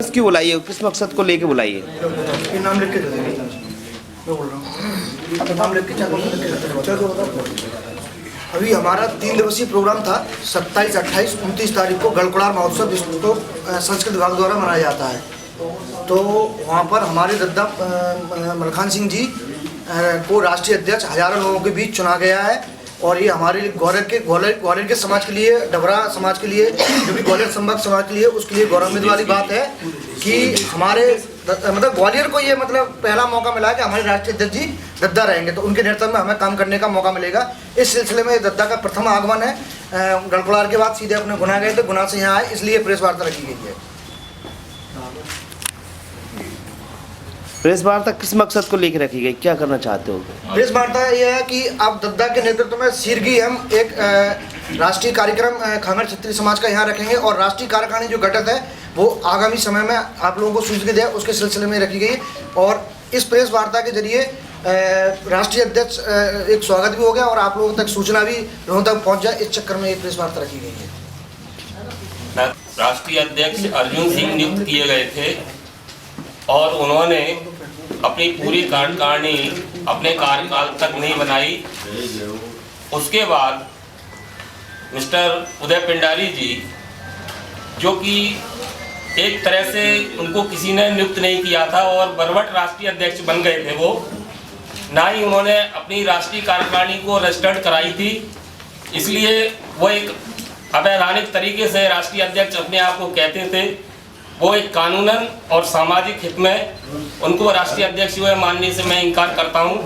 क्यों बुलाई है, किस मकसद को लेके बुलाई है? ये नाम लिख के दे देंगे, मैं बोल रहा हूँ, अब नाम लिख के अभी हमारा 3 दिवसीय प्रोग्राम था। 27, 28, 29 तारीख को गढ़कुड़ार महोत्सव जिसको संस्कृत विभाग द्वारा मनाया जाता है। तो वहाँ पर हमारे दद्दा मलखान सिंह जी को राष्ट्रीय अध्यक्ष हजारों लोगों के बीच चुना गया है। और ये हमारे ग्वालियर के समाज के लिए, डबरा समाज के लिए, जो भी ग्वालियर संभाग समाज के लिए, उसके लिए गौरवान्वित वाली बात है कि हमारे मतलब ग्वालियर को ये मतलब पहला मौका मिला कि हमारे राष्ट्रीय अध्यक्ष जी दद्दा रहेंगे, तो उनके नेतृत्व में हमें काम करने का मौका मिलेगा। इस सिलसिले में दद्दा का प्रथम आगमन है। गढ़कुड़ार के बाद सीधे अपने गुना गए थे, गुना से यहाँ आए, इसलिए प्रेस वार्ता रखी गई है। प्रेस वार्ता किस मकसद को लेकर रखी गई, क्या करना चाहते हो? प्रेस वार्ता यह है कि आप दद्दा के नेतृत्व में सीरगी हम एक राष्ट्रीय कार्यक्रम खांगर क्षत्रिय समाज का यहाँ रखेंगे और राष्ट्रीय कार्यकारिणी जो गठित है वो आगामी समय में आप लोगों को सूचित है, उसके सिलसिले में रखी गई। और इस प्रेस वार्ता के जरिए राष्ट्रीय अध्यक्ष एक स्वागत भी हो गया और आप लोगों तक सूचना भी लोगों तक पहुँच जाए, इस चक्कर में एक प्रेस वार्ता रखी गई है। राष्ट्रीय अध्यक्ष अर्जुन सिंह नियुक्त किए गए थे और उन्होंने अपनी पूरी कार्यकारिणी अपने कार्यकाल तक नहीं बनाई। उसके बाद मिस्टर उदय पिंडारी जी, जो कि एक तरह से उनको किसी ने नियुक्त नहीं किया था और बरवट राष्ट्रीय अध्यक्ष बन गए थे, वो ना ही उन्होंने अपनी राष्ट्रीय कार्यकारिणी को रजिस्टर्ड कराई थी, इसलिए वो एक अवैधानिक तरीके से राष्ट्रीय अध्यक्ष अपने आप को कहते थे। वो एक कानूनन और सामाजिक हित में उनको राष्ट्रीय अध्यक्ष हुए मानने से मैं इनकार करता हूं।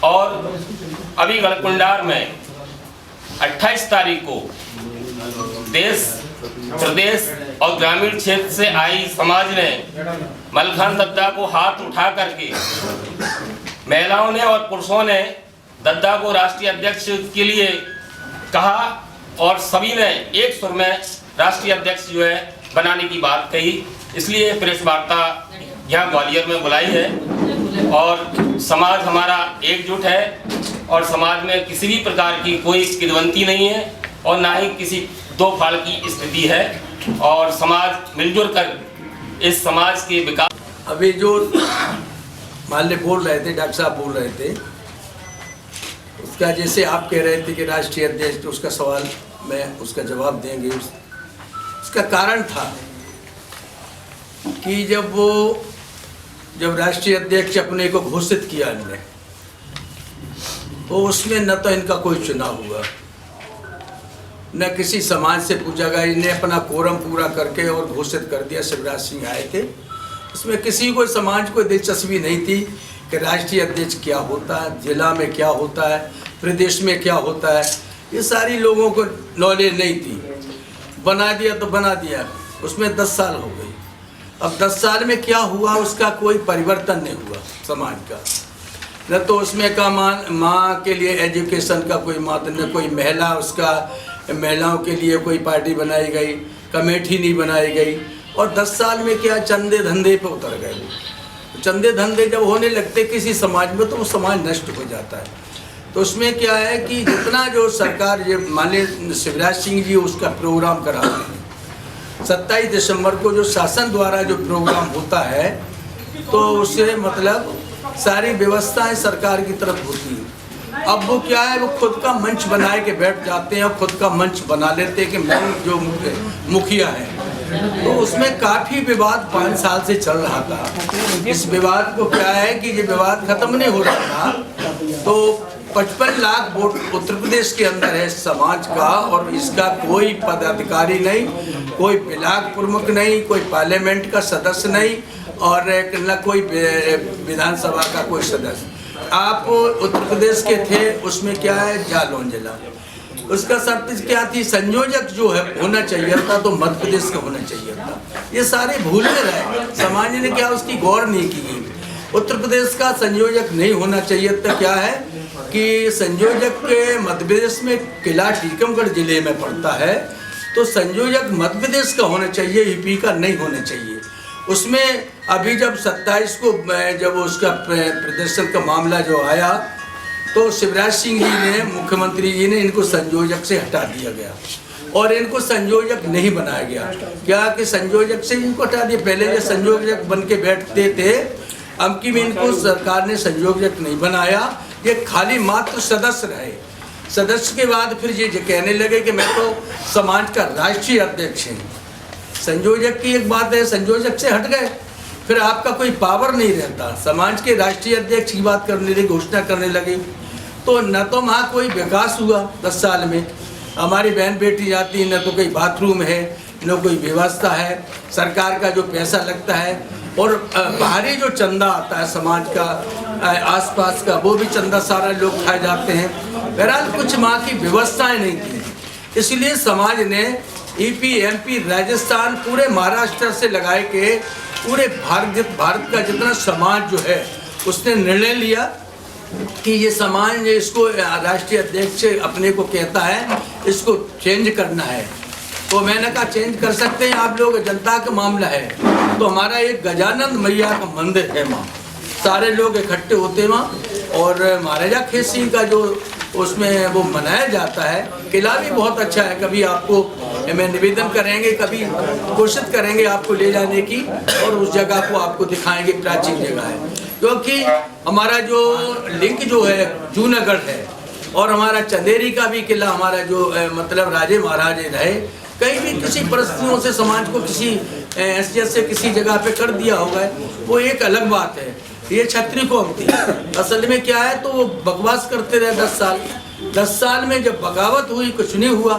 और अभी गढ़कुंडार में 28 तारीख को देश, प्रदेश और ग्रामीण क्षेत्र से आई समाज ने मलखान दद्दा को हाथ उठा करके, महिलाओं ने और पुरुषों ने दद्दा को राष्ट्रीय अध्यक्ष के लिए कहा और सभी ने एक सुर में राष्ट्रीय अध्यक्ष जो है बनाने की बात कही। इसलिए प्रेस वार्ता यहाँ ग्वालियर में बुलाई है और समाज हमारा एकजुट है और समाज में किसी भी प्रकार की कोई किदवंती नहीं है और ना ही किसी दो फाड़ की स्थिति है और समाज मिलजुल कर इस समाज के विकास। अभी जो माल्य बोल रहे थे, डॉक्टर साहब बोल रहे थे, उसका जैसे आप कह रहे थे कि राष्ट्रीय अध्यक्ष, तो उसका सवाल में उसका जवाब देंगे। उसका कारण था कि जब राष्ट्रीय अध्यक्ष अपने को घोषित किया इनने, तो उसमें न तो इनका कोई चुनाव हुआ, न किसी समाज से पूछा गया। इन्हें अपना कोरम पूरा करके और घोषित कर दिया। शिवराज सिंह आए थे, इसमें किसी को समाज को दिलचस्पी नहीं थी कि राष्ट्रीय अध्यक्ष क्या होता है, जिला में क्या होता है, प्रदेश में क्या होता है, ये सारी लोगों को नॉलेज नहीं थी। बना दिया तो बना दिया, उसमें 10 साल हो गई। अब 10 साल में क्या हुआ, उसका कोई परिवर्तन नहीं हुआ समाज का। न तो उसमें का माँ के लिए एजुकेशन का कोई मात्र, न कोई महिला, उसका महिलाओं के लिए कोई पार्टी बनाई गई, कमेटी नहीं बनाई गई। और 10 साल में क्या चंदे धंधे पे उतर गए। वो चंदे धंधे जब होने लगते किसी समाज में, तो वो समाज नष्ट हो जाता है। तो उसमें क्या है कि जितना जो सरकार, ये मान लीजिए शिवराज सिंह जी उसका प्रोग्राम कराते हैं, 27 दिसंबर को जो शासन द्वारा जो प्रोग्राम होता है, तो उससे मतलब सारी व्यवस्थाएं सरकार की तरफ होती है। अब वो क्या है, वो खुद का मंच बनाए के बैठ जाते हैं और खुद का मंच बना लेते हैं कि मैं जो मुखिया है। तो उसमें काफ़ी विवाद 5 साल से चल रहा था। इस विवाद को क्या है कि ये विवाद खत्म नहीं हो रहा था। तो 55 लाख वोट उत्तर प्रदेश के अंदर है समाज का, और इसका कोई पदाधिकारी नहीं, कोई ब्लॉक प्रमुख नहीं, कोई पार्लियामेंट का सदस्य नहीं, और न कोई विधानसभा का कोई सदस्य। आप उत्तर प्रदेश के थे, उसमें क्या है, जालौन जिला, उसका शर्त क्या थी, संयोजक जो है होना चाहिए था, तो मध्य प्रदेश का होना चाहिए था। ये सारे भूले रहे, समाज ने क्या उसकी गौर नहीं की। उत्तर प्रदेश का संयोजक नहीं होना चाहिए था। क्या है कि संयोजक के मध्य प्रदेश में किला टीकमगढ़ जिले में पड़ता है, तो संयोजक मध्य प्रदेश का होना चाहिए, यूपी का नहीं होना चाहिए। उसमें अभी जब 27 को जब उसका प्रदर्शन का मामला जो आया, तो शिवराज सिंह जी ने, मुख्यमंत्री जी ने इनको संयोजक से हटा दिया गया और इनको संयोजक नहीं बनाया गया। क्या कि संयोजक से इनको हटा दिया, पहले ये संयोजक बन के बैठते थे, अब की में इनको सरकार ने संयोजक नहीं बनाया, ये खाली मात्र सदस्य रहे। सदस्य के बाद फिर ये कहने लगे कि मैं तो समाज का राष्ट्रीय अध्यक्ष हूँ। संयोजक की एक बात है, संयोजक से हट गए, फिर आपका कोई पावर नहीं रहता। समाज के राष्ट्रीय अध्यक्ष की बात करने लगे, घोषणा करने लगे, तो न तो वहाँ कोई विकास हुआ 10 साल में। हमारी बहन बेटी जाती है, न तो कोई बाथरूम है, न कोई व्यवस्था है, सरकार का जो पैसा लगता है और बाहरी जो चंदा आता है समाज का आसपास का, वो भी चंदा सारा लोग खाए जाते हैं। बहरहाल कुछ वहाँ की व्यवस्थाएं नहीं थी, इसलिए समाज ने ईपी एमपी राजस्थान पूरे महाराष्ट्र से लगाए के पूरे भारत का जितना समाज जो है उसने निर्णय लिया कि ये समाज इसको राष्ट्रीय अध्यक्ष अपने को कहता है, इसको चेंज करना है। तो मैंने कहा चेंज कर सकते हैं आप लोग, जनता का मामला है। तो हमारा एक गजानन मैया का मंदिर है वहाँ, सारे लोग इकट्ठे होते वहाँ, और महाराजा खेत सिंह का जो उसमें वो मनाया जाता है। किला भी बहुत अच्छा है, कभी आपको मैं निवेदन करेंगे, कभी कोशिश करेंगे आपको ले जाने की और उस जगह को आपको दिखाएंगे, प्राचीन जगह है। क्योंकि हमारा जो लिंक जो है जूनागढ़ है और हमारा चंदेरी का भी किला, हमारा जो मतलब राजे महाराजे रहे, कहीं भी किसी परिस्थितियों से समाज को किसी हैसियत से किसी जगह पे कर दिया होगा, वो एक अलग बात है। ये क्षत्रिय कौम थी असल में क्या है, तो वो बकवास करते रहे 10 साल। 10 साल में जब बगावत हुई, कुछ नहीं हुआ,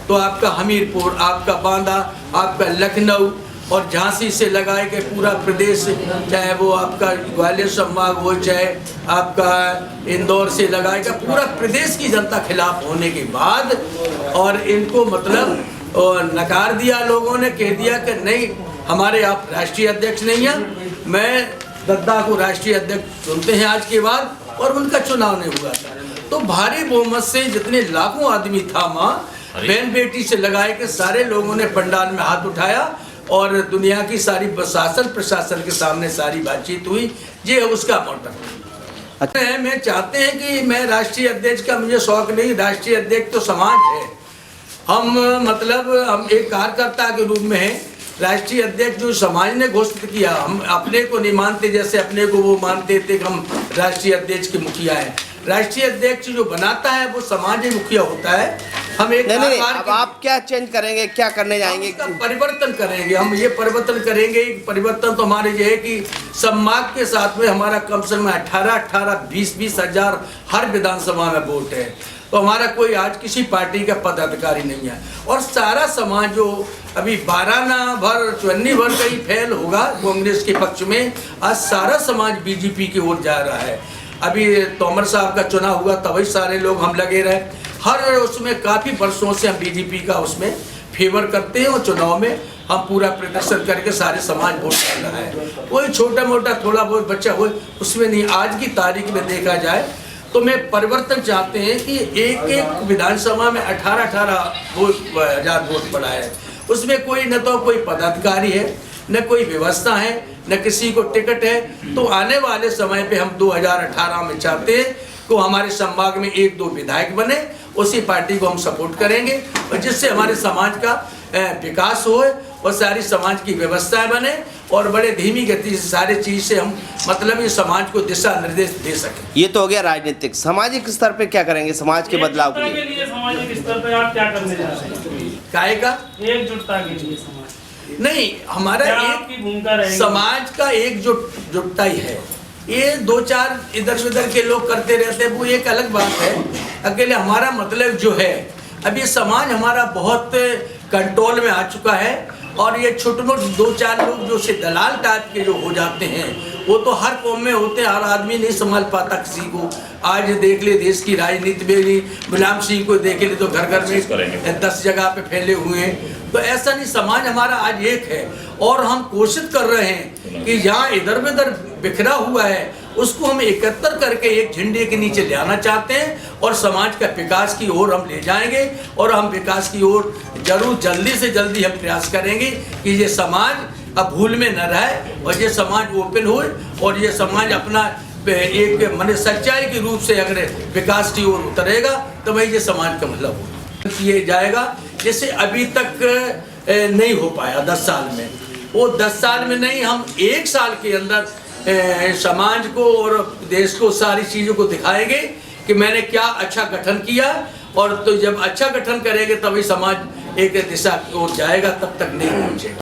तो आपका हमीरपुर, आपका बांदा, आपका लखनऊ और झांसी से लगाए के पूरा प्रदेश, चाहे वो आपका ग्वालियर संभाग हो, चाहे आपका इंदौर से लगाए का पूरा प्रदेश की जनता खिलाफ होने के बाद और इनको मतलब नकार दिया लोगों ने, कह दिया कि नहीं हमारे आप राष्ट्रीय अध्यक्ष नहीं हैं। मैं दद्दा को राष्ट्रीय अध्यक्ष चुनते हैं आज के बाद, और उनका चुनाव नहीं हुआ था। तो भारी बहुमत से जितने लाखों आदमी था वहाँ, बहन बेटी से लगाए के सारे लोगों ने पंडाल में हाथ उठाया और दुनिया की सारी प्रशासन के सामने सारी बातचीत हुई। ये है उसका मोटिव। अच्छा, मैं चाहते हैं कि मैं राष्ट्रीय अध्यक्ष का मुझे शौक नहीं, राष्ट्रीय अध्यक्ष तो समाज है। हम हम एक कार्यकर्ता के रूप में हैं। राष्ट्रीय अध्यक्ष जो समाज ने घोषित किया, हम अपने को नहीं मानते, जैसे अपने को वो मानते थे कि हम राष्ट्रीय अध्यक्ष के मुखिया हैं। राष्ट्रीय अध्यक्ष जो बनाता है वो समाज ही मुखिया होता है। हम एक नहीं, अब आप क्या चेंज करेंगे, क्या करने जाएंगे? परिवर्तन करेंगे, हम ये परिवर्तन करेंगे। परिवर्तन तो हमारे ये है कि सम्मान के साथ में हमारा कम से कम 18-20 हज़ार हर विधानसभा में वोट है। तो हमारा कोई आज किसी पार्टी का पदाधिकारी नहीं है, और सारा समाज जो अभी 12 भर 54 भर का ही फैल होगा कांग्रेस के पक्ष में, आज सारा समाज बीजेपी की ओर जा रहा है। अभी तोमर साहब का चुनाव हुआ तभी सारे लोग हम लगे रहे, हर उसमें काफ़ी वर्षों से हम बीजेपी का उसमें फेवर करते हैं, और चुनाव में हम पूरा प्रदर्शन करके सारे समाज वोट कर रहा है। कोई छोटा मोटा थोड़ा बहुत बच्चा हो उसमें नहीं। आज की तारीख में देखा जाए तो मैं परिवर्तन चाहते हैं कि एक एक विधानसभा में 18-18 हज़ार वोट पड़ा है, उसमें कोई न तो कोई पदाधिकारी है, न कोई व्यवस्था है, न किसी को टिकट है। तो आने वाले समय पे हम 2018 में चाहते हैं कि हमारे संभाग में 1-2 विधायक बने, उसी पार्टी को हम सपोर्ट करेंगे, और जिससे हमारे समाज का विकास हो और सारी समाज की व्यवस्थाएं बने, और बड़े धीमी गति से सारे चीज़ से हम ये समाज को दिशा निर्देश दे सकें। ये तो हो गया राजनीतिक। सामाजिक स्तर पे क्या करेंगे समाज के बदलाव के लिए? सामाजिक स्तर पे आप क्या करने जा रहे हैं? काहे का एकजुटता के लिए समाज नहीं, हमारा एक भूमिका रहेगी। समाज का एकजुटता ही है। ये 2-4 इधर उधर के लोग करते रहते हैं, वो एक अलग बात है। अकेले हमारा मतलब जो है, अब ये समाज हमारा बहुत कंट्रोल में आ चुका है, और ये छोटे मोटे 2-4 लोग जो से दलाल टाइप के जो हो जाते हैं, वो तो हर कौम में होते हैं, हर आदमी नहीं संभाल पाता किसी को। आज देख ले देश की राजनीति में भी गुलाम सिंह को देख ले तो घर घर में 10 जगह पे फैले हुए हैं। तो ऐसा नहीं, समाज हमारा आज एक है, और हम कोशिश कर रहे हैं कि जहाँ इधर उधर बिखरा हुआ है उसको हम एकत्र करके एक झंडे के नीचे ले आना चाहते हैं, और समाज का विकास की ओर हम ले जाएंगे, और हम विकास की ओर जरूर जल्दी से जल्दी हम प्रयास करेंगे कि ये समाज अब भूल में न रहे, और ये समाज ओपन हो, और ये समाज अपना एक सच्चाई के रूप से अगर विकास की ओर उतरेगा तो वही ये समाज का मतलब किया जाएगा। जैसे अभी तक नहीं हो पाया 10 साल में। वो 10 साल में नहीं, हम 1 साल के अंदर समाज को और देश को सारी चीज़ों को दिखाएंगे कि मैंने क्या अच्छा गठन किया। और तो जब अच्छा गठन करेंगे तभी समाज एक दिशा की ओर जाएगा, तब तक नहीं पहुँचेगा।